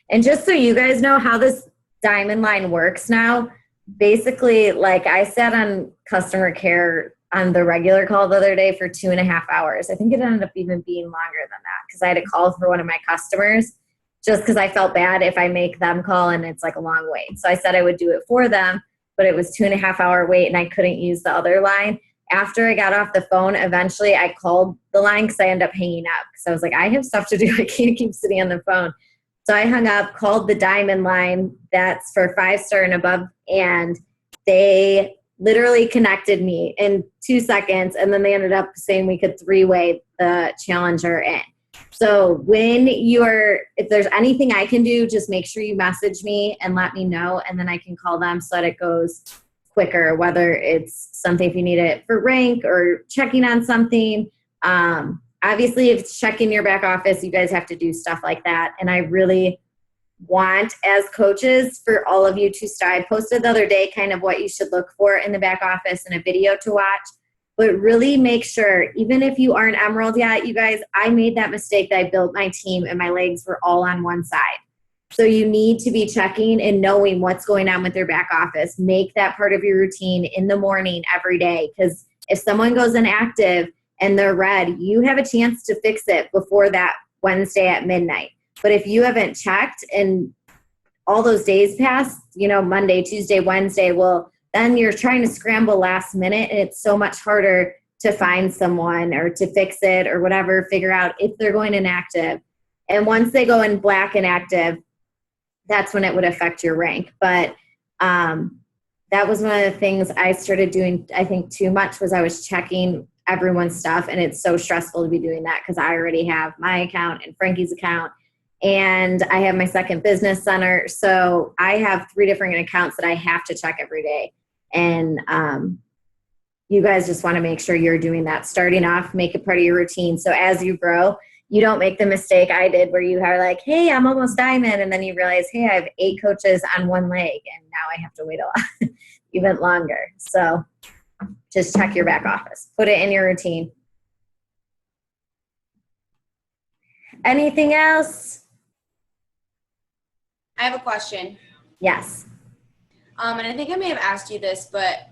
And just so you guys know how this Diamond Line works now, basically, like I sat on customer care on the regular call the other day for 2.5 hours. I think it ended up even being longer than that because I had to call for one of my customers, just because I felt bad if I make them call and it's a long wait. So I said I would do it for them, but it was 2.5 hour wait and I couldn't use the other line. After I got off the phone, eventually I called the line because I ended up hanging up because I was like, I have stuff to do. I can't keep sitting on the phone. So I hung up, called the Diamond Line. That's for 5-star and above. And they literally connected me in 2 seconds. And then they ended up saying we could 3-way the challenger in. So if there's anything I can do, just make sure you message me and let me know. And then I can call them so that it goes quicker, whether it's something if you need it for rank or checking on something. Obviously, if it's checking your back office, you guys have to do stuff like that. And I really want, as coaches, for all of you to start. I posted the other day kind of what you should look for in the back office and a video to watch. But really make sure, even if you aren't Emerald yet, you guys, I made that mistake that I built my team and my legs were all on one side. So you need to be checking and knowing what's going on with your back office. Make that part of your routine in the morning every day, because if someone goes inactive and they're red, you have a chance to fix it before that Wednesday at midnight. But if you haven't checked and all those days pass, Monday, Tuesday, Wednesday, well, then you're trying to scramble last minute and it's so much harder to find someone or to fix it or whatever, figure out if they're going inactive. And once they go in black inactive, that's when it would affect your rank. But that was one of the things I started doing, I think too much, was I was checking everyone's stuff, and it's so stressful to be doing that because I already have my account and Frankie's account, and I have my second business center. So I have 3 different accounts that I have to check every day. And you guys just want to make sure you're doing that. Starting off, make it part of your routine. So as you grow, you don't make the mistake I did where you are like, hey, I'm almost diamond. And then you realize, hey, I have 8 coaches on one leg, and now I have to wait a lot, even longer. So just check your back office. Put it in your routine. Anything else? I have a question. Yes. And I think I may have asked you this, but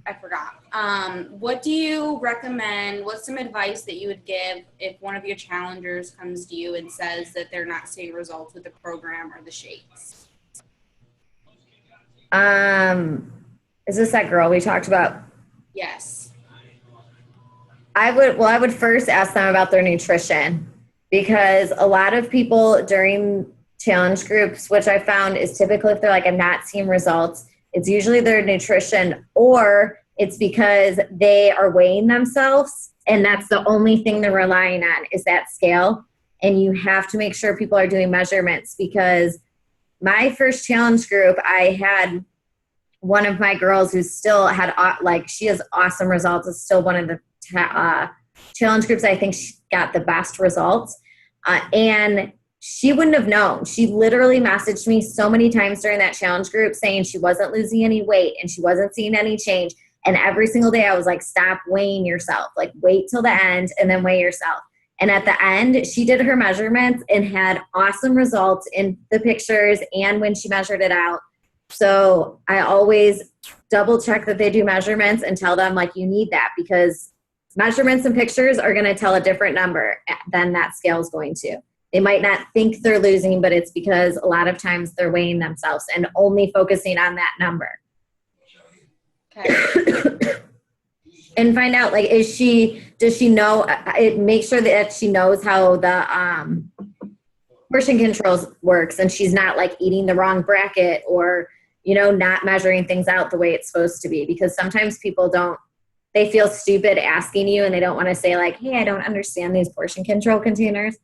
I forgot. What do you recommend? What's some advice that you would give if one of your challengers comes to you and says that they're not seeing results with the program or the shakes? Is this that girl we talked about? Yes. I would first ask them about their nutrition, because a lot of people during challenge groups, which I found is typically if they're like, I'm not seeing results, it's usually their nutrition, or it's because they are weighing themselves and that's the only thing they're relying on is that scale. And you have to make sure people are doing measurements, because my first challenge group, I had one of my girls who still had, she has awesome results. It's still one of the challenge groups I think she got the best results. And she wouldn't have known. She literally messaged me so many times during that challenge group saying she wasn't losing any weight and she wasn't seeing any change. And every single day I was like, stop weighing yourself. Like, wait till the end and then weigh yourself. And at the end, she did her measurements and had awesome results in the pictures and when she measured it out. So I always double check that they do measurements and tell them, like, you need that, because measurements and pictures are going to tell a different number than that scale is going to. They might not think they're losing, but it's because a lot of times they're weighing themselves and only focusing on that number. Okay. And find out, like, does she know, make sure that she knows how the portion controls works, and she's not like eating the wrong bracket or, not measuring things out the way it's supposed to be. Because sometimes people they feel stupid asking you, and they don't want to say like, hey, I don't understand these portion control containers.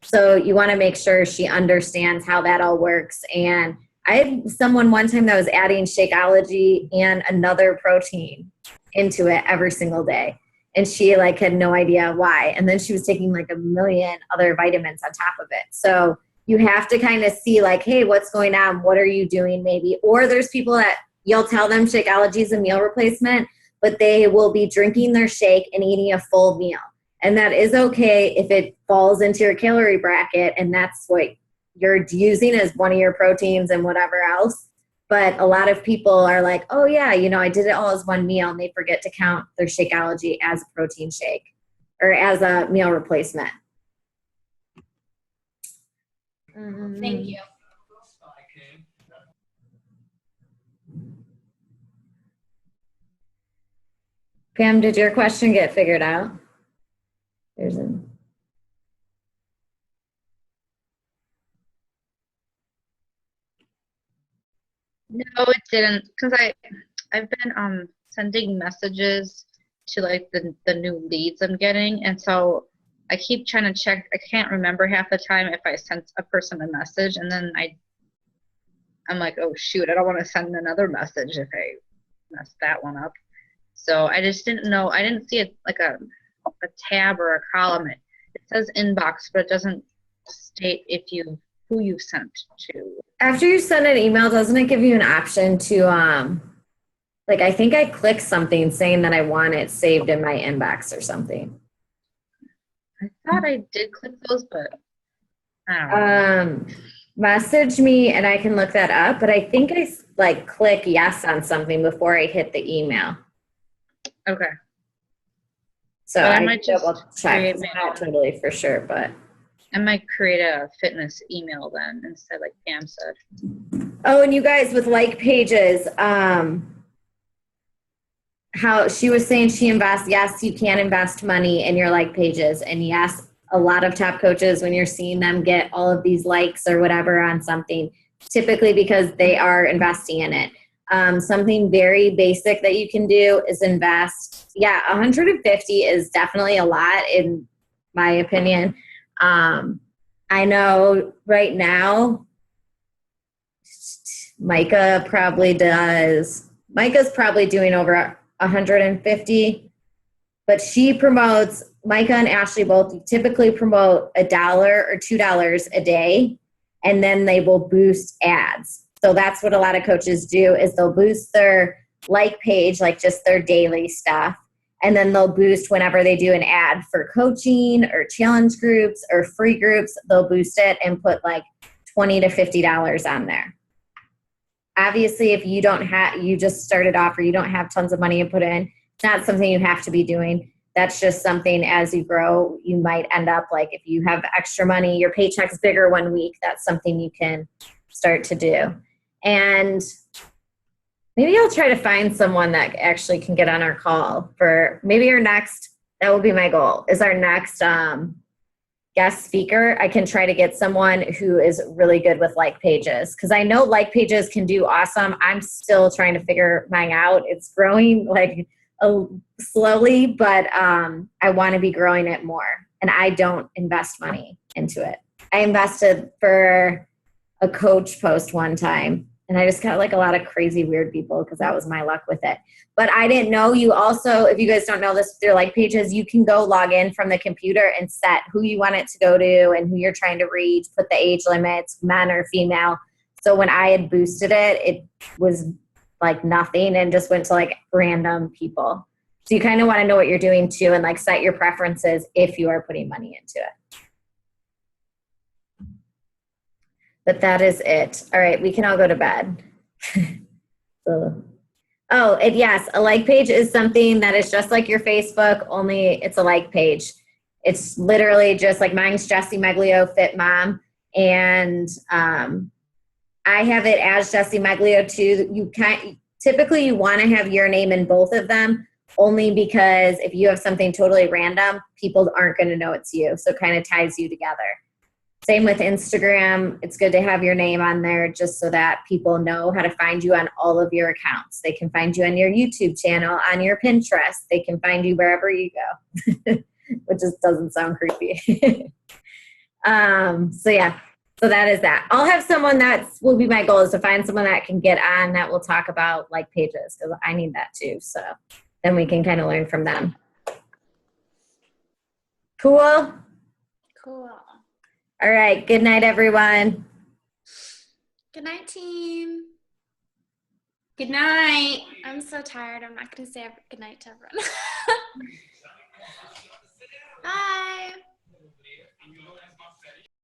So you want to make sure she understands how that all works. And I had someone one time that was adding Shakeology and another protein into it every single day. And she had no idea why. And then she was taking like a million other vitamins on top of it. So you have to kind of see like, hey, what's going on? What are you doing maybe? Or there's people that you'll tell them Shakeology is a meal replacement, but they will be drinking their shake and eating a full meal. And that is okay if it falls into your calorie bracket and that's what you're using as one of your proteins and whatever else. But a lot of people are like, oh yeah, I did it all as one meal, and they forget to count their Shakeology as a protein shake or as a meal replacement. Thank you. Pam, did your question get figured out? No, it didn't, because I've been sending messages to like the new leads I'm getting, and so I keep trying to check. I can't remember half the time if I sent a person a message, and then I'm like, oh shoot, I don't want to send another message if I mess that one up. So I just didn't know. I didn't see it like a tab or a column. It says inbox, but it doesn't state who you sent to. After you send an email, doesn't it give you an option to I think I clicked something saying that I want it saved in my inbox or something. I thought I did click those, but I don't know. Message me and I can look that up, but I think I click yes on something before I hit the email. Okay. So but I might just double check. Not totally for sure, but I might create a fitness email then instead, like Pam said. Oh, and you guys with like pages, how she was saying she invests. Yes, you can invest money in your like pages. And yes, a lot of top coaches, when you're seeing them get all of these likes or whatever on something, typically because they are investing in it. Something very basic that you can do is invest. Yeah, 150 is definitely a lot in my opinion. I know right now, Micah's probably doing over 150, but Micah and Ashley both typically promote $1 or $2 a day, and then they will boost ads. So that's what a lot of coaches do is they'll boost their like page, like just their daily stuff. And then they'll boost whenever they do an ad for coaching or challenge groups or free groups, they'll boost it and put like $20 to $50 on there. Obviously, if you just started off or you don't have tons of money to put in, it's not something you have to be doing. That's just something as you grow, you might end up like if you have extra money, your paycheck's bigger one week, that's something you can start to do. And maybe I'll try to find someone that actually can get on our call for maybe that will be my goal, is our next guest speaker. I can try to get someone who is really good with like pages because I know like pages can do awesome. I'm still trying to figure mine out. It's growing like slowly, but I want to be growing it more. And I don't invest money into it. I invested for a coach post one time. And I just got like a lot of crazy weird people because that was my luck with it. But I didn't know you also, if you guys don't know this with your like pages, you can go log in from the computer and set who you want it to go to and who you're trying to reach, put the age limits, men or female. So when I had boosted it, it was like nothing and just went to like random people. So you kind of want to know what you're doing too and like set your preferences if you are putting money into it. But that is it. All right, we can all go to bed. Yes, a like page is something that is just like your Facebook, only it's a like page. It's literally just like mine's Jessie Meglio Fit Mom. And I have it as Jessie Meglio too. Typically you want to have your name in both of them only because if you have something totally random, people aren't going to know it's you. So it kind of ties you together. Same with Instagram. It's good to have your name on there just so that people know how to find you on all of your accounts. They can find you on your YouTube channel, on your Pinterest. They can find you wherever you go, which just doesn't sound creepy. So that is that. I'll have someone will be my goal is to find someone that can get on that will talk about like pages because I need that too. So then we can kind of learn from them. Cool? Cool. All right. Good night, everyone. Good night, team. Good night. I'm so tired. I'm not going to say good night to everyone. Bye.